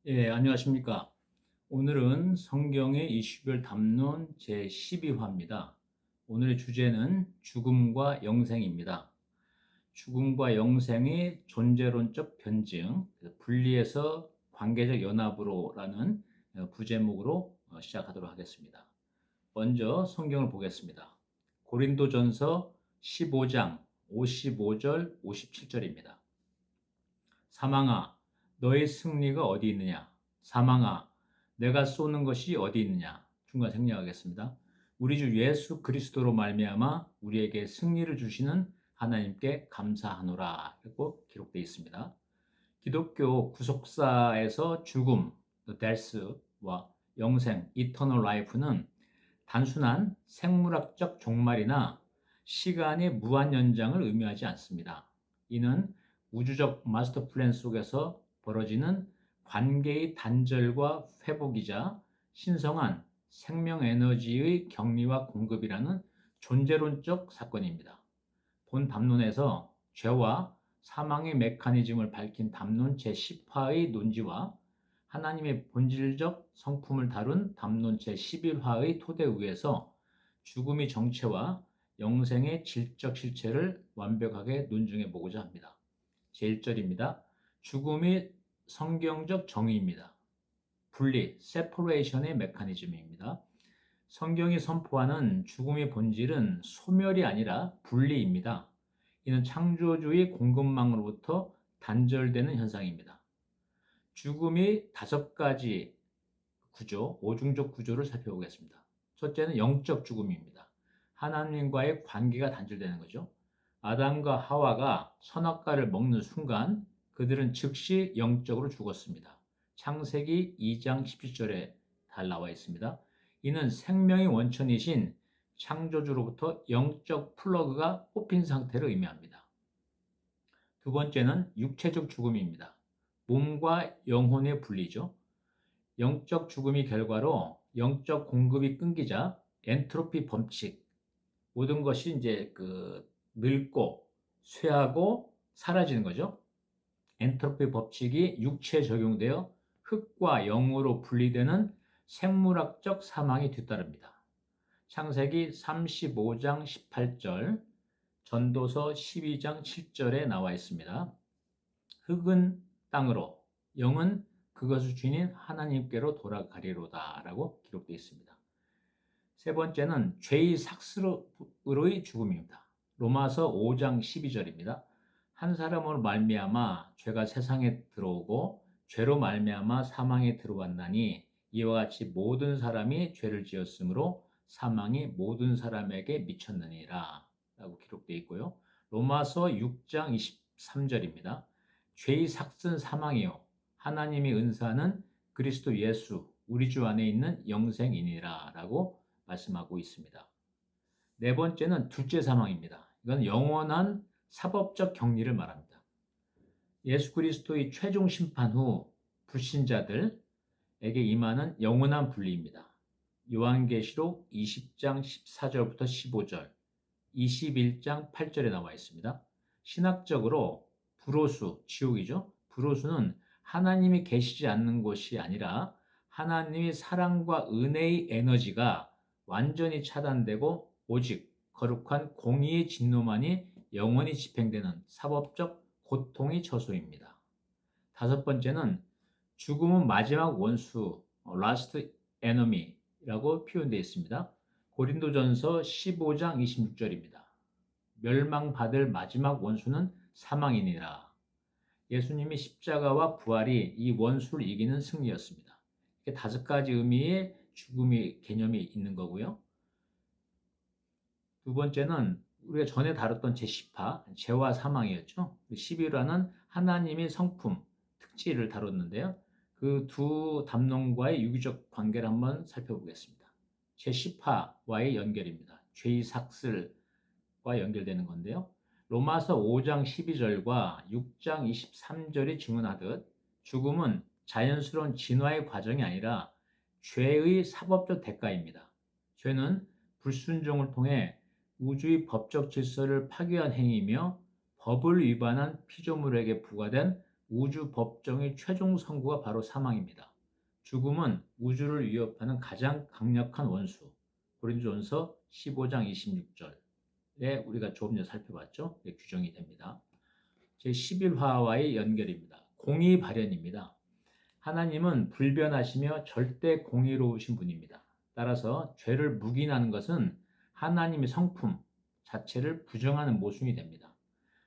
예, 안녕하십니까. 오늘은 성경의 이슈별 담론 제12화입니다. 오늘의 주제는 죽음과 영생입니다. 죽음과 영생의 존재론적 변증, 분리해서 관계적 연합으로라는 부제목으로 시작하도록 하겠습니다. 먼저 성경을 보겠습니다. 고린도전서 15장 55절, 57절입니다. 사망아, 너의 승리가 어디 있느냐? 사망아, 내가 쏘는 것이 어디 있느냐? 중간 생략하겠습니다. 우리 주 예수 그리스도로 말미암아 우리에게 승리를 주시는 하나님께 감사하노라. 라고 기록되어 있습니다. 기독교 구속사에서 죽음, the death와 영생, eternal life는 단순한 생물학적 종말이나 시간의 무한 연장을 의미하지 않습니다. 이는 우주적 마스터 플랜 속에서 벌어지는 관계의 단절과 회복이자 신성한 생명 에너지의 격리와 공급이라는 존재론적 사건입니다. 본 담론에서 죄와 사망의 메커니즘을 밝힌 담론 제10화의 논지와 하나님의 본질적 성품을 다룬 담론 제11화의 토대 위에서 죽음의 정체와 영생의 질적 실체를 완벽하게 논증해 보고자 합니다. 제1절입니다. 죽음이 성경적 정의입니다. 분리, separation의 메커니즘입니다. 성경이 선포하는 죽음의 본질은 소멸이 아니라 분리입니다. 이는 창조주의 공급망으로부터 단절되는 현상입니다. 죽음이 5가지 구조, 오중적 구조를 살펴보겠습니다. 첫째는 영적 죽음입니다. 하나님과의 관계가 단절되는 거죠. 아담과 하와가 선악과를 먹는 순간 그들은 즉시 영적으로 죽었습니다. 창세기 2장 17절에 잘 나와 있습니다. 이는 생명의 원천이신 창조주로부터 영적 플러그가 뽑힌 상태를 의미합니다. 두 번째는 육체적 죽음입니다. 몸과 영혼의 분리죠. 영적 죽음의 결과로 영적 공급이 끊기자 엔트로피 법칙, 모든 것이 이제 늙고 쇠하고 사라지는 거죠. 엔트로피 법칙이 육체에 적용되어 흙과 영으로 분리되는 생물학적 사망이 뒤따릅니다. 창세기 35장 18절, 전도서 12장 7절에 나와 있습니다. 흙은 땅으로, 영은 그것을 주인 하나님께로 돌아가리로다 라고 기록되어 있습니다. 세 번째는 죄의 삭스로의 죽음입니다. 로마서 5장 12절입니다. 한 사람으로 말미암아 죄가 세상에 들어오고 죄로 말미암아 사망에 들어왔나니 이와 같이 모든 사람이 죄를 지었으므로 사망이 모든 사람에게 미쳤느니라 라고 기록되어 있고요. 로마서 6장 23절입니다. 죄의 삭슨 사망이요 하나님의 은사는 그리스도 예수 우리 주 안에 있는 영생이니라 라고 말씀하고 있습니다. 네 번째는 둘째 사망입니다. 이건 영원한 사법적 격리를 말합니다. 예수 그리스도의 최종 심판 후 불신자들에게 임하는 영원한 분리입니다. 요한계시록 20장 14절부터 15절, 21장 8절에 나와 있습니다. 신학적으로 불호수, 지옥이죠. 불호수는 하나님이 계시지 않는 곳이 아니라 하나님의 사랑과 은혜의 에너지가 완전히 차단되고 오직 거룩한 공의의 진노만이 영원히 집행되는 사법적 고통의 처소입니다. 다섯 번째는 죽음은 마지막 원수, last enemy라고 표현되어 있습니다. 고린도전서 15장 26절입니다. 멸망받을 마지막 원수는 사망이니라. 예수님이 십자가와 부활이 이 원수를 이기는 승리였습니다. 이렇게 5가지 의미의 죽음의 개념이 있는 거고요. 두 번째는 우리가 전에 다뤘던 제10화, 죄와 사망이었죠. 11화는 하나님의 성품, 특질을 다뤘는데요. 그 두 담론과의 유기적 관계를 한번 살펴보겠습니다. 제10화와의 연결입니다. 죄의 삭슬과 연결되는 건데요. 로마서 5장 12절과 6장 23절이 증언하듯 죽음은 자연스러운 진화의 과정이 아니라 죄의 사법적 대가입니다. 죄는 불순종을 통해 우주의 법적 질서를 파괴한 행위이며 법을 위반한 피조물에게 부과된 우주 법정의 최종 선고가 바로 사망입니다. 죽음은 우주를 위협하는 가장 강력한 원수. 고린도전서 15장 26절에 우리가 조금 전에 살펴봤죠. 규정이 됩니다. 제11화와의 연결입니다. 공의 발현입니다. 하나님은 불변하시며 절대 공의로우신 분입니다. 따라서 죄를 묵인하는 것은 하나님의 성품 자체를 부정하는 모순이 됩니다.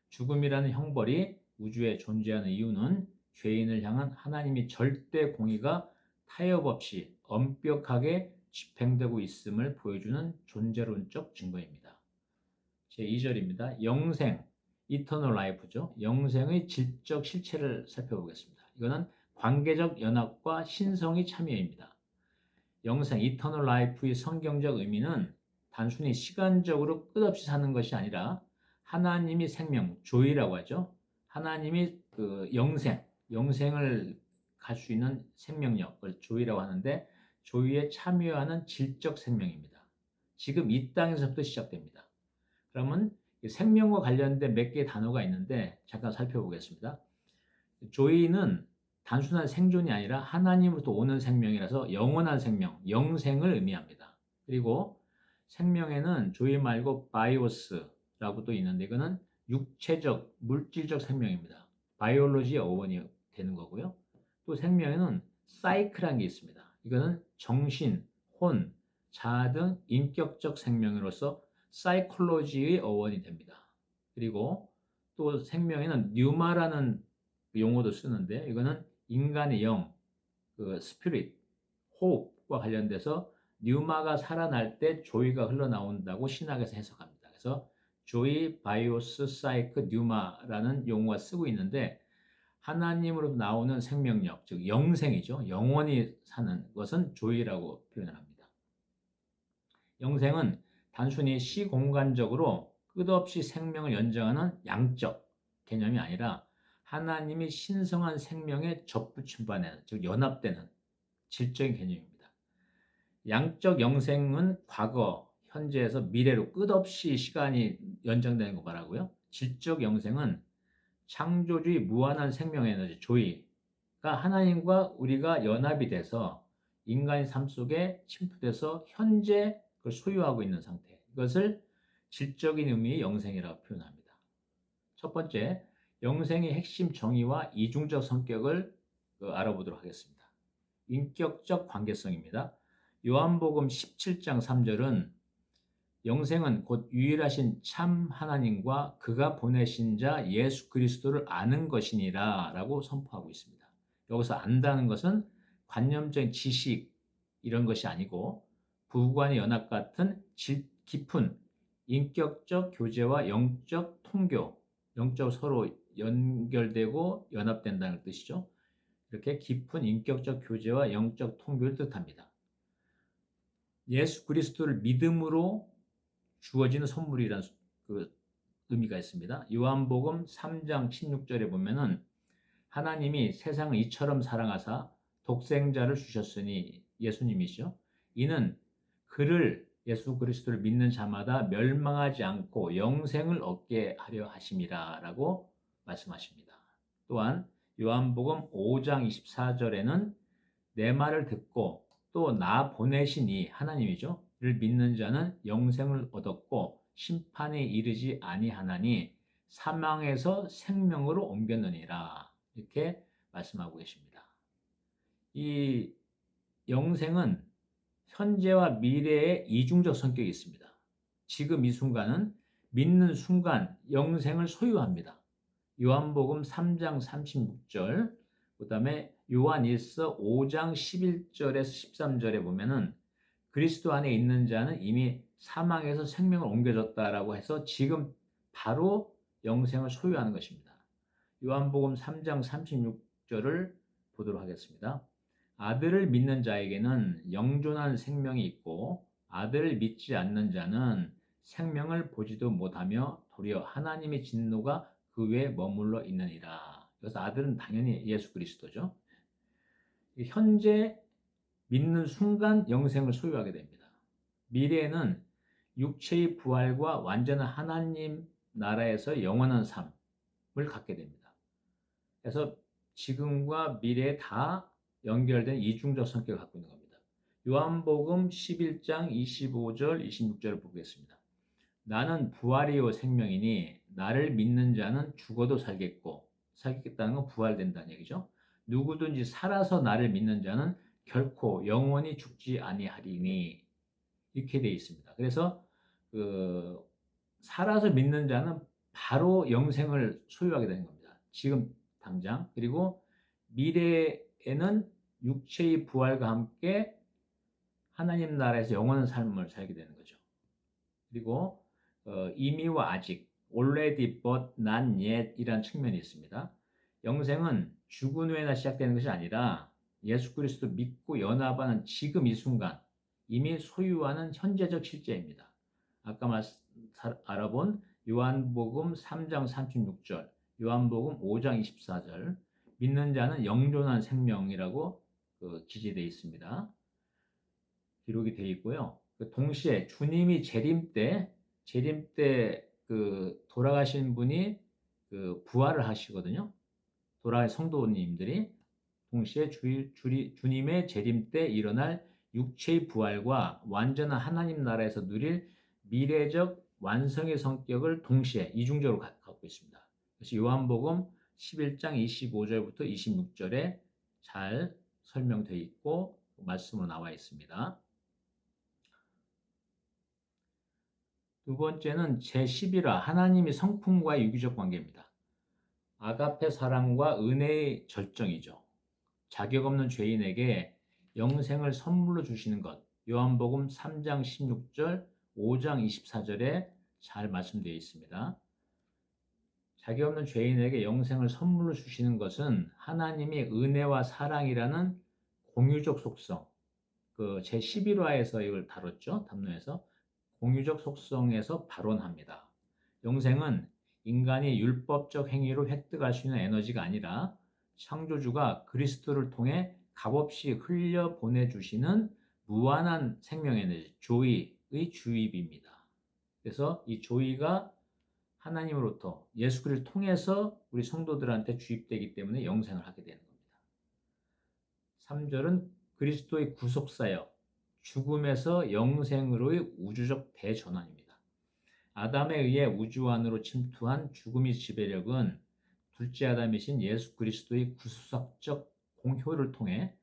죽음이라는 형벌이 우주에 존재하는 이유는 죄인을 향한 하나님의 절대 공의가 타협 없이 엄격하게 집행되고 있음을 보여주는 존재론적 증거입니다. 제2절입니다. 영생, 이터널 라이프죠. 영생의 질적 실체를 살펴보겠습니다. 이거는 관계적 연합과 신성의 참여입니다. 영생, 이터널 라이프의 성경적 의미는 단순히 시간적으로 끝없이 사는 것이 아니라 하나님이 생명, 조이라고 하죠. 하나님이 영생을 갈 수 있는 생명력을 조이라고 하는데 조이에 참여하는 질적 생명입니다. 지금 이 땅에서부터 시작됩니다. 그러면 생명과 관련된 몇 개의 단어가 있는데 잠깐 살펴보겠습니다. 조이는 단순한 생존이 아니라 하나님으로부터 오는 생명이라서 영원한 생명, 영생을 의미합니다. 그리고 생명에는 조이 말고 바이오스라고도 있는데 이거는 육체적, 물질적 생명입니다. 바이올로지의 어원이 되는 거고요. 또 생명에는 사이크라는 게 있습니다. 이거는 정신, 혼, 자아 등 인격적 생명으로서 사이콜로지의 어원이 됩니다. 그리고 또 생명에는 뉴마라는 용어도 쓰는데 이거는 인간의 영, 스피릿, 호흡과 관련돼서 뉴마가 살아날 때 조이가 흘러나온다고 신학에서 해석합니다. 그래서 조이, 바이오스, 사이크, 뉴마라는 용어가 쓰고 있는데 하나님으로 나오는 생명력, 즉 영생이죠. 영원히 사는 것은 조이라고 표현을 합니다. 영생은 단순히 시공간적으로 끝없이 생명을 연장하는 양적 개념이 아니라 하나님이 신성한 생명에 접붙임받는, 즉 연합되는 질적인 개념입니다. 양적 영생은 과거, 현재에서 미래로 끝없이 시간이 연장되는 거 말하고요. 질적 영생은 창조주의 무한한 생명 에너지, 조이가 하나님과 우리가 연합이 돼서 인간의 삶 속에 침투돼서 현재 그걸 소유하고 있는 상태. 이것을 질적인 의미의 영생이라고 표현합니다. 첫 번째, 영생의 핵심 정의와 이중적 성격을 알아보도록 하겠습니다. 인격적 관계성입니다. 요한복음 17장 3절은 영생은 곧 유일하신 참 하나님과 그가 보내신 자 예수 그리스도를 아는 것이니라 라고 선포하고 있습니다. 여기서 안다는 것은 관념적인 지식 이런 것이 아니고 부부간의 연합 같은 깊은 인격적 교제와 영적 통교, 영적 서로 연결되고 연합된다는 뜻이죠. 이렇게 깊은 인격적 교제와 영적 통교를 뜻합니다. 예수 그리스도를 믿음으로 주어지는 선물이라는 의미가 있습니다. 요한복음 3장 16절에 보면은 하나님이 세상을 이처럼 사랑하사 독생자를 주셨으니 예수님이죠. 이는 그를 예수 그리스도를 믿는 자마다 멸망하지 않고 영생을 얻게 하려 하심이라 라고 말씀하십니다. 또한 요한복음 5장 24절에는 내 말을 듣고 또 나 보내신 이 하나님이죠. 를 믿는 자는 영생을 얻었고 심판에 이르지 아니하나니 사망에서 생명으로 옮겼느니라 이렇게 말씀하고 계십니다. 이 영생은 현재와 미래의 이중적 성격이 있습니다. 지금 이 순간은 믿는 순간 영생을 소유합니다. 요한복음 3장 36절, 그 다음에 요한일서 5장 11절에서 13절에 보면은 그리스도 안에 있는 자는 이미 사망에서 생명을 옮겨졌다라고 해서 지금 바로 영생을 소유하는 것입니다. 요한복음 3장 36절을 보도록 하겠습니다. 아들을 믿는 자에게는 영존한 생명이 있고 아들을 믿지 않는 자는 생명을 보지도 못하며 도리어 하나님의 진노가 그 위에 머물러 있느니라. 그래서 아들은 당연히 예수 그리스도죠. 현재 믿는 순간 영생을 소유하게 됩니다. 미래에는 육체의 부활과 완전한 하나님 나라에서 영원한 삶을 갖게 됩니다. 그래서 지금과 미래에 다 연결된 이중적 성격을 갖고 있는 겁니다. 요한복음 11장 25절, 26절을 보겠습니다. 나는 부활이요 생명이니 나를 믿는 자는 죽어도 살겠고, 살겠다는 건 부활된다는 얘기죠. 누구든지 살아서 나를 믿는 자는 결코 영원히 죽지 아니하리니, 이렇게 되어 있습니다. 그래서 그 살아서 믿는 자는 바로 영생을 소유하게 되는 겁니다. 지금 당장. 그리고 미래에는 육체의 부활과 함께 하나님 나라에서 영원한 삶을 살게 되는 거죠. 그리고 이미와 아직, already but not yet 이라는 측면이 있습니다. 영생은 죽은 후에나 시작되는 것이 아니라 예수 그리스도 믿고 연합하는 지금 이 순간 이미 소유하는 현재적 실제입니다. 아까 알아본 요한복음 3장 36절, 요한복음 5장 24절, 믿는 자는 영존한 생명이라고 기재되어 있습니다. 기록이 되어 있고요. 동시에 주님이 재림 때 돌아가신 분이 부활을 하시거든요. 돌아가신 성도님들이 동시에 주님의 재림 때 일어날 육체의 부활과 완전한 하나님 나라에서 누릴 미래적 완성의 성격을 동시에 이중적으로 갖고 있습니다. 그래서 요한복음 11장 25절부터 26절에 잘 설명되어 있고 말씀으로 나와 있습니다. 두 번째는 제11화 하나님의 성품과의 유기적 관계입니다. 아가페 사랑과 은혜의 절정이죠. 자격 없는 죄인에게 영생을 선물로 주시는 것. 요한복음 3장 16절, 5장 24절에 잘 말씀되어 있습니다. 자격 없는 죄인에게 영생을 선물로 주시는 것은 하나님의 은혜와 사랑이라는 공유적 속성, 제11화에서 이걸 다뤘죠. 담론에서. 공유적 속성에서 발원합니다. 영생은 인간이 율법적 행위로 획득할 수 있는 에너지가 아니라 창조주가 그리스도를 통해 값없이 흘려 보내주시는 무한한 생명 에너지, 조이의 주입입니다. 그래서 이 조이가 하나님으로부터 예수 그리스도를 통해서 우리 성도들한테 주입되기 때문에 영생을 하게 되는 겁니다. 3절은 그리스도의 구속사역, 죽음에서 영생으로의 우주적 대전환입니다. 아담에 의해 우주 안으로 침투한 죽음의 지배력은 둘째 아담이신 예수 그리스도의 구속적 공효를 통해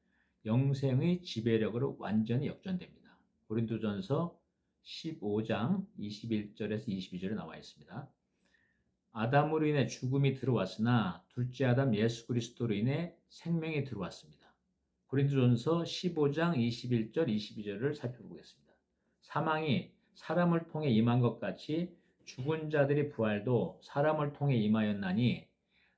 영생의 지배력으로 완전히 역전됩니다. 고린도전서 15장 21절에서 22절에 나와 있습니다. 아담으로 인해 죽음이 들어왔으나 둘째 아담 예수 그리스도로 인해 생명이 들어왔습니다. 고린도전서 15장 21절 22절을 살펴보겠습니다. 사망이 사람을 통해 임한 것 같이 죽은 자들의 부활도 사람을 통해 임하였나니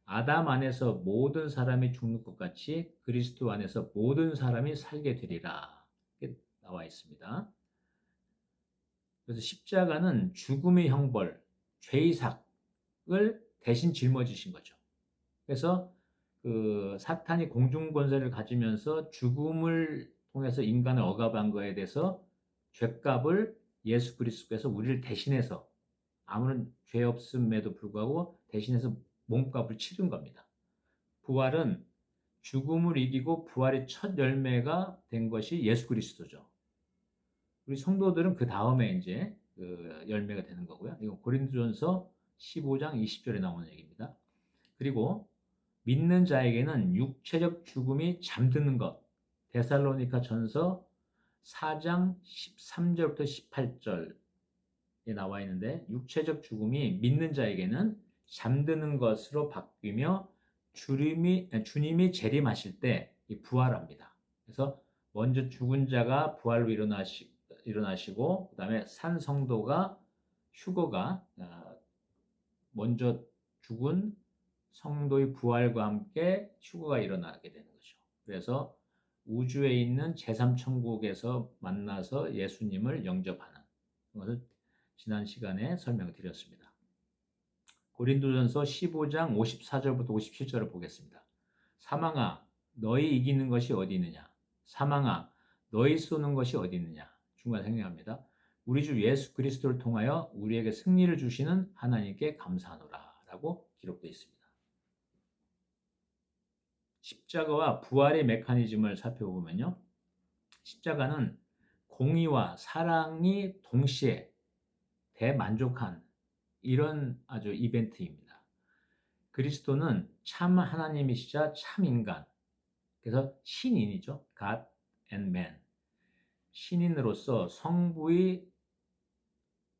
아담 안에서 모든 사람이 죽는 것 같이 그리스도 안에서 모든 사람이 살게 되리라. 이렇게 나와 있습니다. 그래서 십자가는 죽음의 형벌, 죄의 삭을 대신 짊어지신 거죠. 그래서 사탄이 공중 권세를 가지면서 죽음을 통해서 인간을 억압한 거에 대해서 죄값을 예수 그리스도께서 우리를 대신해서 아무런 죄 없음에도 불구하고 대신해서 몸값을 치른 겁니다. 부활은 죽음을 이기고 부활의 첫 열매가 된 것이 예수 그리스도죠. 우리 성도들은 그 다음에 이제 열매가 되는 거고요. 이거 고린도전서 15장 20절에 나오는 얘기입니다. 그리고 믿는 자에게는 육체적 죽음이 잠드는 것. 데살로니가 전서 4장 13절부터 18절에 나와 있는데 육체적 죽음이 믿는 자에게는 잠드는 것으로 바뀌며 주님이 재림하실 때 부활합니다. 그래서 먼저 죽은 자가 부활로 일어나시고 그다음에 산 성도가 휴거가 먼저 죽은 성도의 부활과 함께 휴거가 일어나게 되는 거죠. 그래서 우주에 있는 제3천국에서 만나서 예수님을 영접하는 것을 지난 시간에 설명을 드렸습니다. 고린도전서 15장 54절부터 57절을 보겠습니다. 사망아 너희 이기는 것이 어디 있느냐? 사망아 너희 쏘는 것이 어디 있느냐? 중간 생략합니다. 우리 주 예수 그리스도를 통하여 우리에게 승리를 주시는 하나님께 감사하노라 라고 기록되어 있습니다. 십자가와 부활의 메커니즘을 살펴보면요. 십자가는 공의와 사랑이 동시에 대만족한 이런 아주 이벤트입니다. 그리스도는 참 하나님이시자 참 인간, 그래서 신인이죠. God and man. 신인으로서 성부의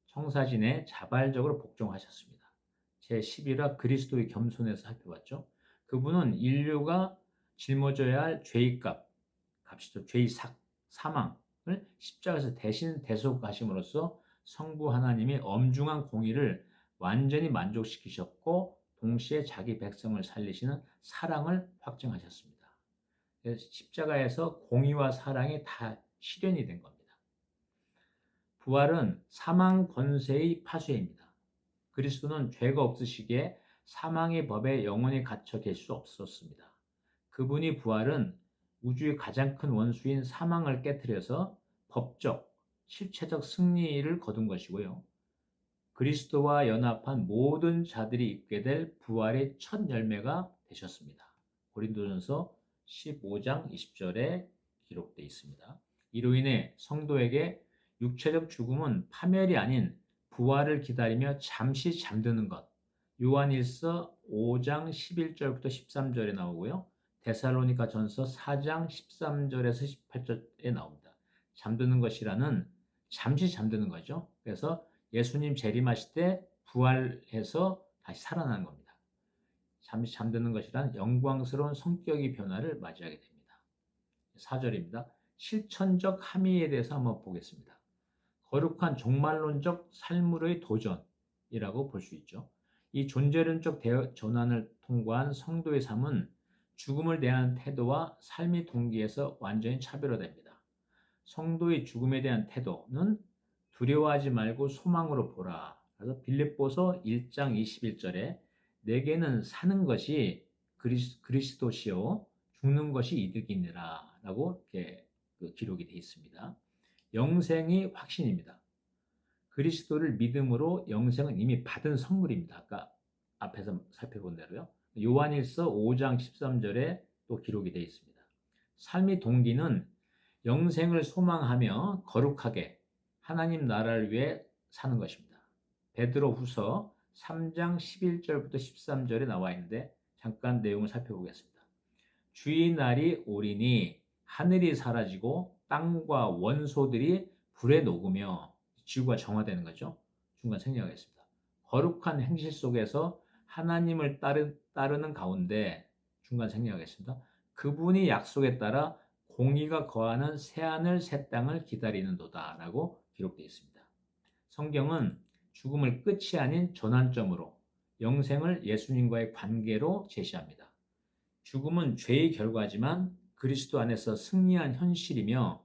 청사진에 자발적으로 복종하셨습니다. 제11화 그리스도의 겸손에서 살펴봤죠. 그분은 인류가 짊어져야 할 죄의 값이죠. 죄의 사망을 십자가에서 대신 대속하심으로써 성부 하나님이 엄중한 공의를 완전히 만족시키셨고 동시에 자기 백성을 살리시는 사랑을 확증하셨습니다. 십자가에서 공의와 사랑이 다 실현이 된 겁니다. 부활은 사망 권세의 파쇄입니다. 그리스도는 죄가 없으시기에 사망의 법에 영원히 갇혀 계실 수 없었습니다. 그분이 부활은 우주의 가장 큰 원수인 사망을 깨뜨려서 법적, 실체적 승리를 거둔 것이고요. 그리스도와 연합한 모든 자들이 입게 될 부활의 첫 열매가 되셨습니다. 고린도전서 15장 20절에 기록되어 있습니다. 이로 인해 성도에게 육체적 죽음은 파멸이 아닌 부활을 기다리며 잠시 잠드는 것. 요한일서 5장 11절부터 13절에 나오고요. 데살로니가 전서 4장 13절에서 18절에 나옵니다. 잠드는 것이라는 잠시 잠드는 거죠. 그래서 예수님 재림하실 때 부활해서 다시 살아나는 겁니다. 잠시 잠드는 것이란 영광스러운 성격의 변화를 맞이하게 됩니다. 4절입니다. 실천적 함의에 대해서 한번 보겠습니다. 거룩한 종말론적 삶으로의 도전이라고 볼 수 있죠. 이 존재론적 전환을 통과한 성도의 삶은 죽음을 대한 태도와 삶의 동기에서 완전히 차별화됩니다. 성도의 죽음에 대한 태도는 두려워하지 말고 소망으로 보라. 그래서 빌립보서 1장 21절에 내게는 사는 것이 그리스도시요 죽는 것이 이득이니라 라고 이렇게 기록이 되어 있습니다. 영생이 확신입니다. 그리스도를 믿음으로 영생은 이미 받은 선물입니다. 아까 앞에서 살펴본 대로요. 요한일서 5장 13절에 또 기록이 되어 있습니다. 삶의 동기는 영생을 소망하며 거룩하게 하나님 나라를 위해 사는 것입니다. 베드로후서 3장 11절부터 13절에 나와 있는데 잠깐 내용을 살펴보겠습니다. 주의 날이 오리니 하늘이 사라지고 땅과 원소들이 불에 녹으며 지구가 정화되는 거죠. 중간 생략하겠습니다. 거룩한 행실 속에서 하나님을 따르는 가운데 중간 생략하겠습니다. 그분이 약속에 따라 공의가 거하는 새하늘 새 땅을 기다리는도다 라고 기록되어 있습니다. 성경은 죽음을 끝이 아닌 전환점으로 영생을 예수님과의 관계로 제시합니다. 죽음은 죄의 결과지만 그리스도 안에서 승리한 현실이며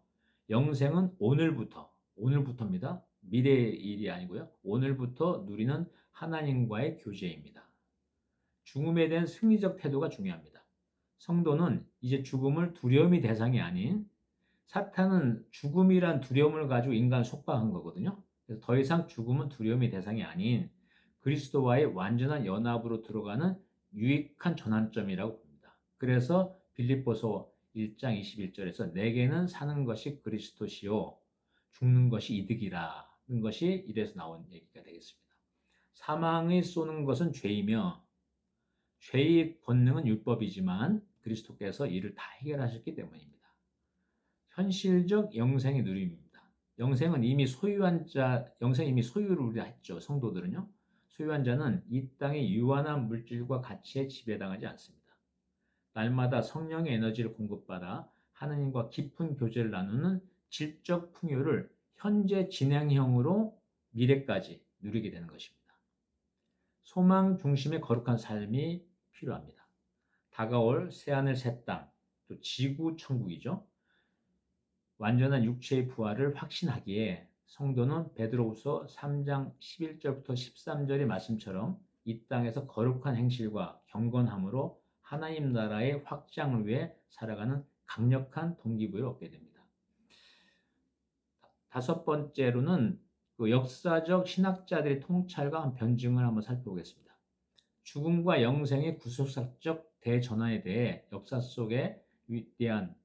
영생은 오늘부터입니다. 미래의 일이 아니고요. 오늘부터 누리는 하나님과의 교제입니다. 죽음에 대한 승리적 태도가 중요합니다. 성도는 이제 죽음을 두려움의 대상이 아닌 사탄은 죽음이란 두려움을 가지고 인간을 속박한 거거든요. 그래서 더 이상 죽음은 두려움의 대상이 아닌 그리스도와의 완전한 연합으로 들어가는 유익한 전환점이라고 봅니다. 그래서 빌립보서 1장 21절에서 내게는 사는 것이 그리스도시요 죽는 것이 이득이라는 것이 이래서 나온 얘기가 되겠습니다. 사망이 쏘는 것은 죄이며 죄의 권능은 율법이지만 그리스도께서 이를 다 해결하셨기 때문입니다. 현실적 영생의 누림입니다. 영생은 이미 소유를 우리가 했죠. 성도들은요. 소유한 자는 이 땅의 유한한 물질과 가치에 지배당하지 않습니다. 날마다 성령의 에너지를 공급받아 하느님과 깊은 교제를 나누는 질적 풍요를 현재 진행형으로 미래까지 누리게 되는 것입니다. 소망 중심의 거룩한 삶이 필요합니다. 다가올 새하늘 새 땅, 또 지구 천국이죠. 완전한 육체의 부활을 확신하기에 성도는 베드로후서 3장 11절부터 13절의 말씀처럼 이 땅에서 거룩한 행실과 경건함으로 하나님 나라의 확장을 위해 살아가는 강력한 동기부여를 얻게 됩니다. 다섯 번째로는 그 역사적 신학자들의 통찰과 변증을 한번 살펴보겠습니다. 죽음과 영생의 구속사적 대전환에 대해 역사 속의 위대한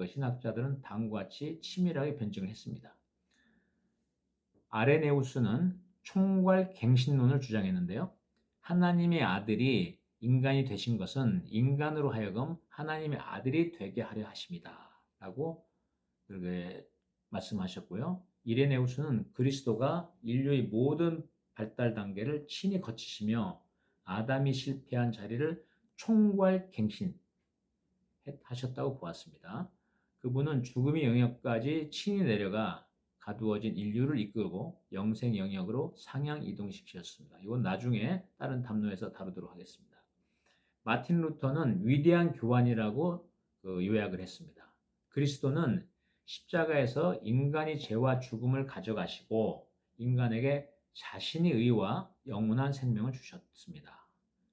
신학자들은 다음과 같이 치밀하게 변증을 했습니다. 아레네우스는 총괄갱신론을 주장했는데요. 하나님의 아들이 인간이 되신 것은 인간으로 하여금 하나님의 아들이 되게 하려 하심이다 라고 그렇게 말씀하셨고요. 이레네우스는 그리스도가 인류의 모든 발달 단계를 친히 거치시며 아담이 실패한 자리를 총괄갱신 하셨다고 보았습니다. 그분은 죽음의 영역까지 친히 내려가 가두어진 인류를 이끌고 영생 영역으로 상향 이동시키셨습니다. 이건 나중에 다른 담론에서 다루도록 하겠습니다. 마틴 루터는 위대한 교환이라고 요약을 했습니다. 그리스도는 십자가에서 인간의 죄와 죽음을 가져가시고 인간에게 자신의 의와 영원한 생명을 주셨습니다.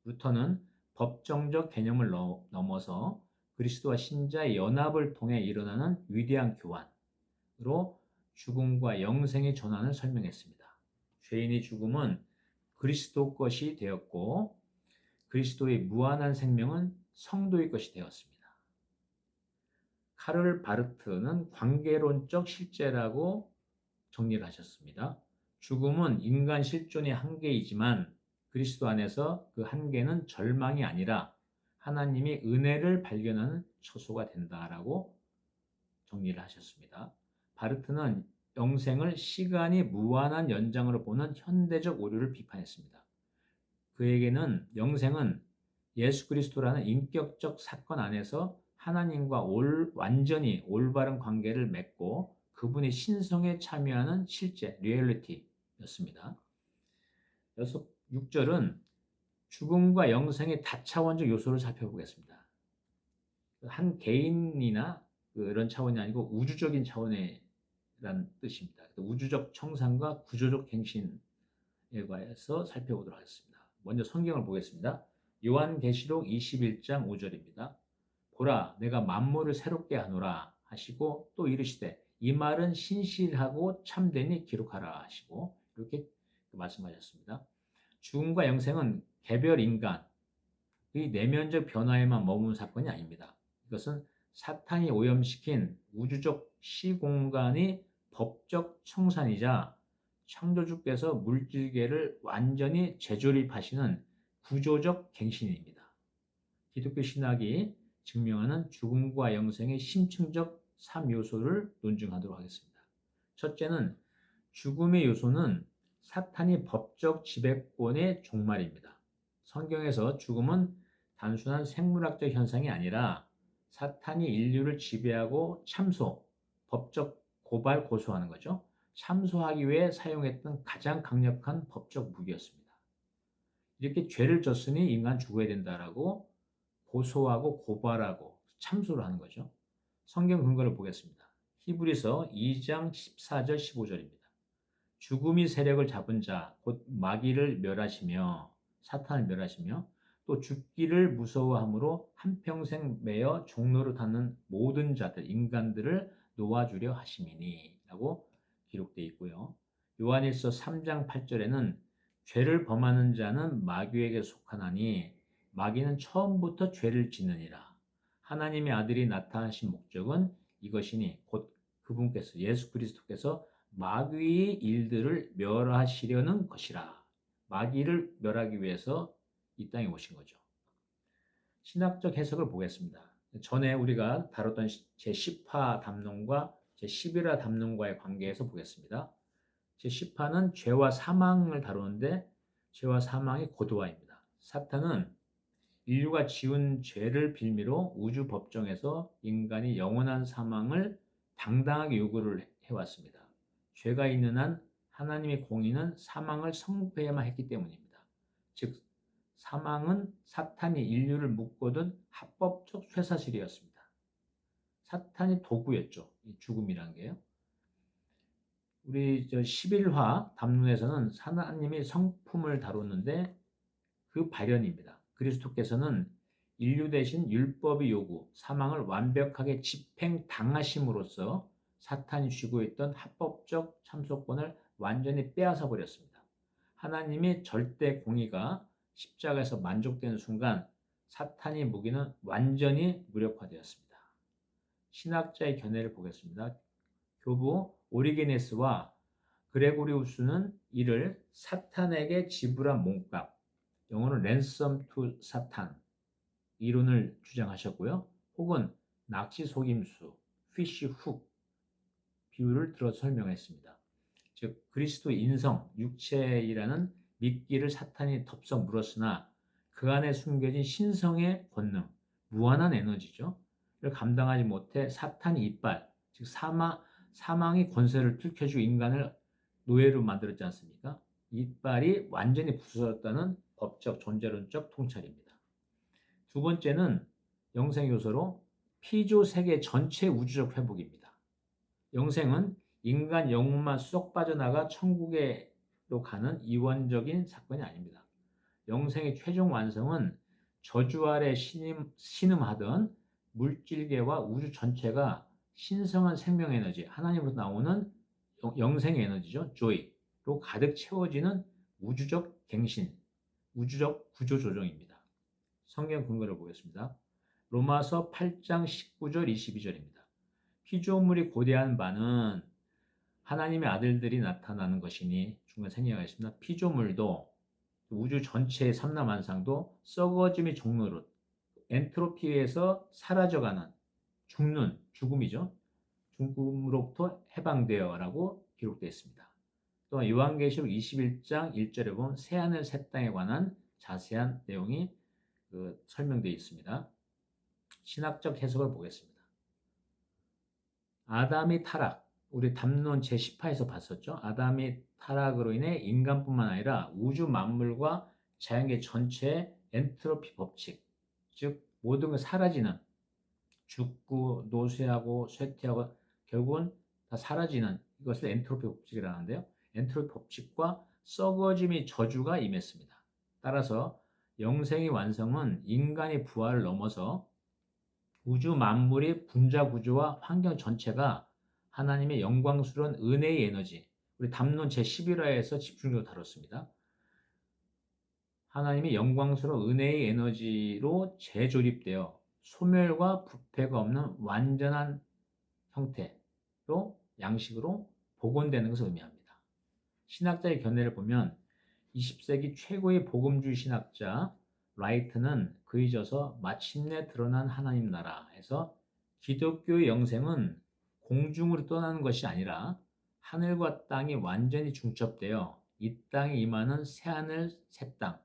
루터는 법정적 개념을 넘어서 그리스도와 신자의 연합을 통해 일어나는 위대한 교환으로 죽음과 영생의 전환을 설명했습니다. 죄인의 죽음은 그리스도 것이 되었고 그리스도의 무한한 생명은 성도의 것이 되었습니다. 카를 바르트는 관계론적 실제라고 정리를 하셨습니다. 죽음은 인간 실존의 한계이지만 그리스도 안에서 그 한계는 절망이 아니라 하나님이 은혜를 발견하는 처소가 된다라고 정리를 하셨습니다. 바르트는 영생을 시간이 무한한 연장으로 보는 현대적 오류를 비판했습니다. 그에게는 영생은 예수 그리스도라는 인격적 사건 안에서 하나님과 완전히 올바른 관계를 맺고 그분의 신성에 참여하는 실제 리얼리티였습니다. 6절은 죽음과 영생의 다차원적 요소를 살펴보겠습니다. 한 개인이나 그런 차원이 아니고 우주적인 차원이라는 뜻입니다. 우주적 청산과 구조적 갱신에 관해서 살펴보도록 하겠습니다. 먼저 성경을 보겠습니다. 요한계시록 21장 5절입니다. 보라, 내가 만물을 새롭게 하노라 하시고 또 이르시되 이 말은 신실하고 참되니 기록하라 하시고 이렇게 말씀하셨습니다. 죽음과 영생은 개별 인간의 내면적 변화에만 머무는 사건이 아닙니다. 이것은 사탄이 오염시킨 우주적 시공간의 법적 청산이자 창조주께서 물질계를 완전히 재조립하시는 구조적 갱신입니다. 기독교 신학이 증명하는 죽음과 영생의 심층적 3요소를 논증하도록 하겠습니다. 첫째는 죽음의 요소는 사탄이 법적 지배권의 종말입니다. 성경에서 죽음은 단순한 생물학적 현상이 아니라 사탄이 인류를 지배하고 법적 고발, 고소하는 거죠. 참소하기 위해 사용했던 가장 강력한 법적 무기였습니다. 이렇게 죄를 졌으니 인간 죽어야 된다라고 고소하고 고발하고 참소를 하는 거죠. 성경 근거를 보겠습니다. 히브리서 2장 14절 15절입니다. 죽음이 세력을 잡은 자, 곧 마귀를 멸하시며 사탄을 멸하시며 또 죽기를 무서워함으로 한평생 매여 종로로 타는 모든 자들, 인간들을 놓아주려 하심이니 라고 기록되어 있고요. 요한일서 3장 8절에는 죄를 범하는 자는 마귀에게 속하나니 마귀는 처음부터 죄를 짓느니라. 하나님의 아들이 나타나신 목적은 이것이니 곧 그분께서 예수 그리스도께서 마귀의 일들을 멸하시려는 것이라. 마귀를 멸하기 위해서 이 땅에 오신 거죠. 신학적 해석을 보겠습니다. 전에 우리가 다뤘던 제10화 담론과 제11화 담론과의 관계에서 보겠습니다. 제10화는 죄와 사망을 다루는데 죄와 사망의 고도화입니다. 사탄은 인류가 지은 죄를 빌미로 우주 법정에서 인간이 영원한 사망을 당당하게 요구를 해왔습니다. 죄가 있는 한 하나님의 공의는 사망을 선고해야만 했기 때문입니다. 즉 사망은 사탄이 인류를 묶어둔 합법적 쇠사슬이었습니다. 사탄이 도구였죠. 이 죽음이란 게요. 우리 11화 담론에서는 하나님의 성품을 다뤘는데 그 발현입니다. 그리스도께서는 인류 대신 율법의 요구, 사망을 완벽하게 집행당하심으로써 사탄이 쥐고 있던 합법적 참소권을 완전히 빼앗아 버렸습니다. 하나님의 절대 공의가 십자가에서 만족되는 순간 사탄의 무기는 완전히 무력화되었습니다. 신학자의 견해를 보겠습니다. 교부 오리게네스와 그레고리우스는 이를 사탄에게 지불한 몸값, 영어로 ransom to 사탄 이론을 주장하셨고요. 혹은 낚시 속임수, fish hook 비유를 들어 설명했습니다. 즉 그리스도 인성, 육체이라는 미끼를 사탄이 덥석 물었으나 그 안에 숨겨진 신성의 권능, 무한한 에너지죠. 를 감당하지 못해 사탄이 이빨, 즉 사망의 권세를 뚫켜주고 인간을 노예로 만들었지 않습니까? 이빨이 완전히 부서졌다는 법적 존재론적 통찰입니다. 두 번째는 영생 요소로 피조 세계 전체 우주적 회복입니다. 영생은 인간 영혼만 쏙 빠져나가 천국으로 가는 이원적인 사건이 아닙니다. 영생의 최종 완성은 저주 아래 신음하던 물질계와 우주 전체가 신성한 생명 에너지, 하나님으로 나오는 영생의 에너지죠. joy로 가득 채워지는 우주적 갱신, 우주적 구조 조정입니다. 성경 근거를 보겠습니다. 로마서 8장 19절 22절입니다. 피조물이 고대한 바는 하나님의 아들들이 나타나는 것이니 중간 생략가 있습니다. 피조물도 우주 전체의 삼라만상도 썩어짐의 종로로 엔트로피에서 사라져가는 죽는 죽음이죠. 죽음으로부터 해방되어라고 기록되어 있습니다. 또한 요한계시록 21장 1절에 보면 새하늘 새 땅에 관한 자세한 내용이 설명되어 있습니다. 신학적 해석을 보겠습니다. 아담이 타락, 우리 담론 제18에서 봤었죠. 아담이 타락으로 인해 인간뿐만 아니라 우주 만물과 자연계 전체의 엔트로피 법칙, 즉 모든 게 사라지는, 죽고 노쇠하고 쇠퇴하고 결국은 다 사라지는 이것을 엔트로피 법칙이라는데요. 엔트로피 법칙과 썩어짐의 저주가 임했습니다. 따라서 영생의 완성은 인간의 부활을 넘어서 우주 만물의 분자 구조와 환경 전체가 하나님의 영광스러운 은혜의 에너지, 우리 담론 제11화에서 집중적으로 다뤘습니다. 하나님의 영광스러운 은혜의 에너지로 재조립되어 소멸과 부패가 없는 완전한 형태로 양식으로 복원되는 것을 의미합니다. 신학자의 견해를 보면 20세기 최고의 복음주의 신학자 라이트는 그에 져서 마침내 드러난 하나님 나라에서 기독교의 영생은 공중으로 떠나는 것이 아니라 하늘과 땅이 완전히 중첩되어 이 땅에 임하는 새하늘 새 땅,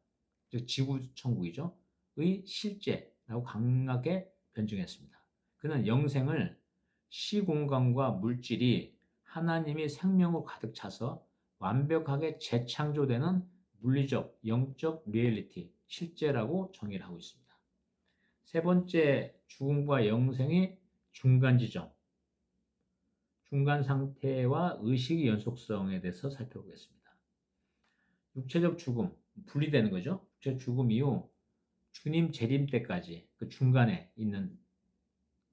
즉 지구천국이죠. 의 실제라고 강하게 변증했습니다. 그는 영생을 시공간과 물질이 하나님의 생명으로 가득 차서 완벽하게 재창조되는 물리적, 영적 리얼리티, 실제라고 정의를 하고 있습니다. 세 번째, 죽음과 영생의 중간 지점, 중간 상태와 의식의 연속성에 대해서 살펴보겠습니다. 육체적 죽음, 분리되는 거죠. 육체적 죽음 이후 주님 재림 때까지 그 중간에 있는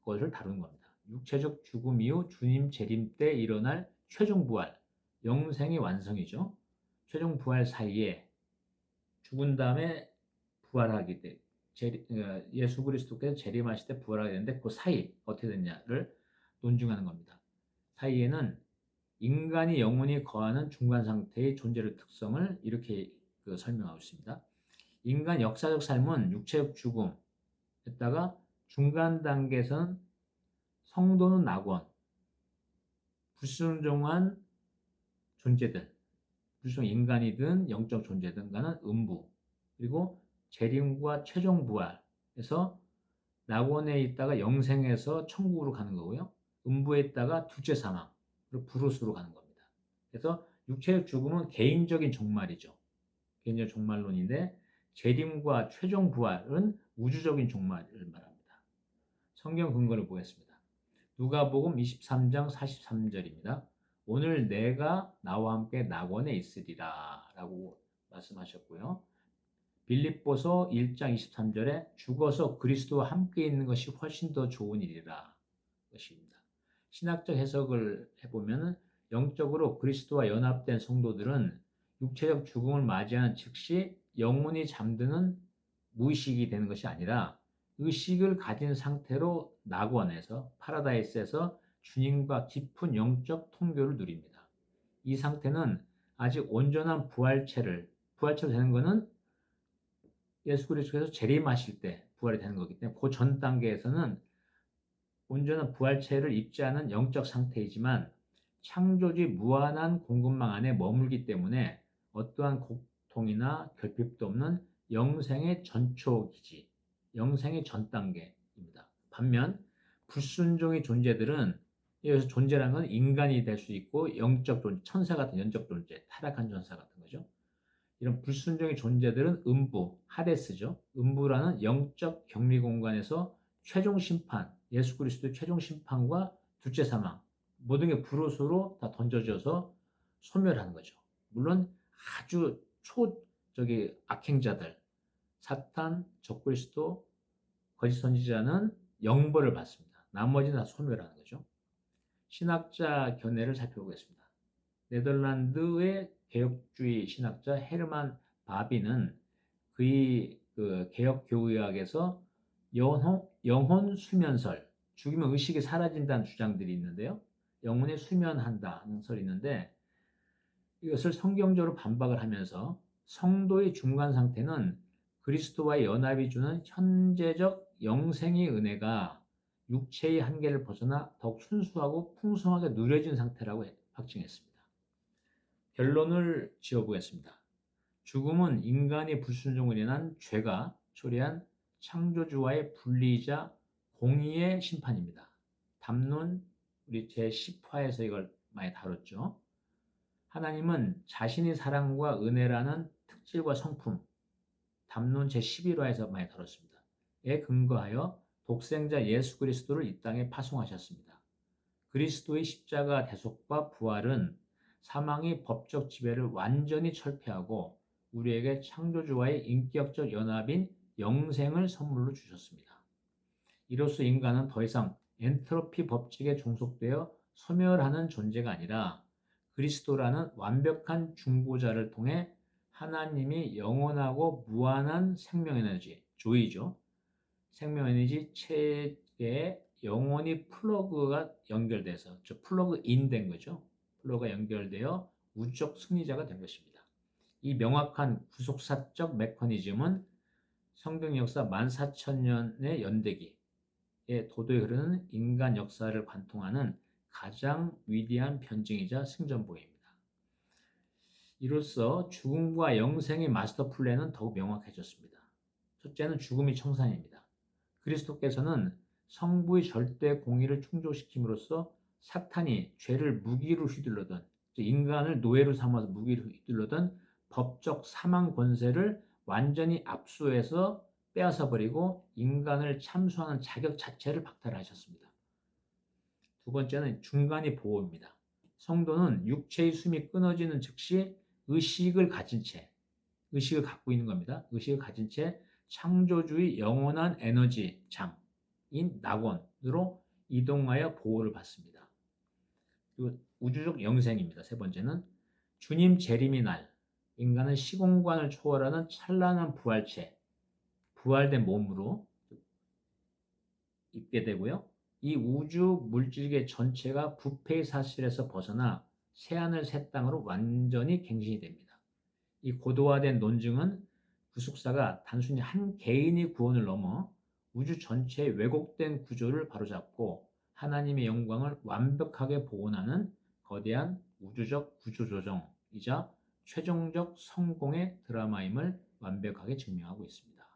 것을 다루는 겁니다. 육체적 죽음 이후 주님 재림 때 일어날 최종 부활, 영생의 완성이죠. 최종 부활 사이에 죽은 다음에 부활하게 돼 예수 그리스도께서 재림하실 때 부활하게 되는데 그 사이 어떻게 됐냐를 논증하는 겁니다. 사이에는 인간이 영혼이 거하는 중간 상태의 존재의 특성을 이렇게 설명하고 있습니다. 인간 역사적 삶은 육체적 죽음에다가 중간 단계에서는 성도는 낙원, 불순종한 존재들, 불순종 인간이든 영적 존재든 간은 음부, 그리고 재림과 최종 부활에서 낙원에 있다가 영생에서 천국으로 가는 거고요. 음부에 있다가 둘째 사망, 그리고 불옷으로 가는 겁니다. 그래서 육체적 죽음은 개인적인 종말이죠. 개인적 종말론인데 재림과 최종 부활은 우주적인 종말을 말합니다. 성경 근거를 보겠습니다. 누가복음 23장 43절입니다. 오늘 내가 나와 함께 낙원에 있으리라 라고 말씀하셨고요. 빌립보서 1장 23절에 죽어서 그리스도와 함께 있는 것이 훨씬 더 좋은 일이라 것입니다. 신학적 해석을 해보면 영적으로 그리스도와 연합된 성도들은 육체적 죽음을 맞이하는 즉시 영혼이 잠드는 무의식이 되는 것이 아니라 의식을 가진 상태로 낙원에서 파라다이스에서 주님과 깊은 영적 통교를 누립니다. 이 상태는 아직 온전한 부활체로 되는 것은 예수 그리스도께서 재림하실 때 부활이 되는 거기 때문에 그 전 단계에서는 온전한 부활체를 입지 않은 영적 상태이지만 창조주 무한한 공급망 안에 머물기 때문에 어떠한 고통이나 결핍도 없는 영생의 전초기지, 영생의 전 단계입니다. 반면 불순종의 존재들은 여기서 존재라는 건 인간이 될 수 있고 영적 존재, 천사 같은 영적 존재, 타락한 천사 같은 거죠. 이런 불순종의 존재들은 음부, 하데스죠. 음부라는 영적 격리 공간에서 최종 심판, 예수 그리스도의 최종 심판과 둘째 사망, 모든 게 불옷으로 다 던져져서 소멸하는 거죠. 물론 아주 악행자들, 사탄, 적그리스도, 거짓 선지자는 영벌을 받습니다. 나머지는 다 소멸하는 거죠. 신학자 견해를 살펴보겠습니다. 네덜란드의 개혁주의 신학자 헤르만 바비는 그의 개혁교의학에서 영혼 수면설, 죽으면 의식이 사라진다는 주장들이 있는데요. 영혼이 수면한다는 설이 있는데 이것을 성경적으로 반박을 하면서 성도의 중간 상태는 그리스도와의 연합이 주는 현재적 영생의 은혜가 육체의 한계를 벗어나 더욱 순수하고 풍성하게 누려진 상태라고 확증했습니다. 결론을 지어보겠습니다. 죽음은 인간의 불순종으로 인한 죄가 초래한 창조주와의 분리이자 공의의 심판입니다. 담론 우리 제10화에서 이걸 많이 다뤘죠. 하나님은 자신의 사랑과 은혜라는 특질과 성품, 담론 제11화에서 많이 다뤘습니다. 에 근거하여 독생자 예수 그리스도를 이 땅에 파송하셨습니다. 그리스도의 십자가 대속과 부활은 사망의 법적 지배를 완전히 철폐하고 우리에게 창조주와의 인격적 연합인 영생을 선물로 주셨습니다. 이로써 인간은 더 이상 엔트로피 법칙에 종속되어 소멸하는 존재가 아니라 그리스도라는 완벽한 중보자를 통해 하나님이 영원하고 무한한 생명에너지, 조이죠. 생명에너지 체계에 영원히 플러그가 연결돼서 플러그인 된 거죠. 플러그가 연결되어 우주적 승리자가 된 것입니다. 이 명확한 구속사적 메커니즘은 성경 역사 14,000년의 연대기에 도도히 흐르는 인간 역사를 관통하는 가장 위대한 변증이자 승전보입니다. 이로써 죽음과 영생의 마스터 플랜은 더욱 명확해졌습니다. 첫째는 죽음이 청산입니다. 그리스도께서는 성부의 절대 공의를 충족시킴으로써 사탄이 죄를 무기로 휘둘러던 인간을 노예로 삼아서 무기로 휘둘러던 법적 사망 권세를 완전히 압수해서 빼앗아버리고 인간을 참수하는 자격 자체를 박탈하셨습니다. 두 번째는 중간의 보호입니다. 성도는 육체의 숨이 끊어지는 즉시 의식을 갖고 있는 겁니다. 의식을 가진 채 창조주의 영원한 에너지 장인 낙원으로 이동하여 보호를 받습니다. 그리고 우주적 영생입니다. 세 번째는 주님 재림의 날, 인간은 시공간을 초월하는 찬란한 부활체, 부활된 몸으로 있게 되고요. 이 우주 물질계 전체가 부패의 사실에서 벗어나 새하늘 새 땅으로 완전히 갱신이 됩니다. 이 고도화된 논증은 구속사가 단순히 한 개인의 구원을 넘어 우주 전체의 왜곡된 구조를 바로잡고 하나님의 영광을 완벽하게 복원하는 거대한 우주적 구조조정이자 최종적 성공의 드라마임을 완벽하게 증명하고 있습니다.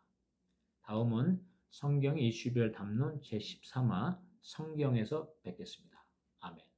다음은 성경의 이슈별 담론 제13화 성경에서 뵙겠습니다. 아멘.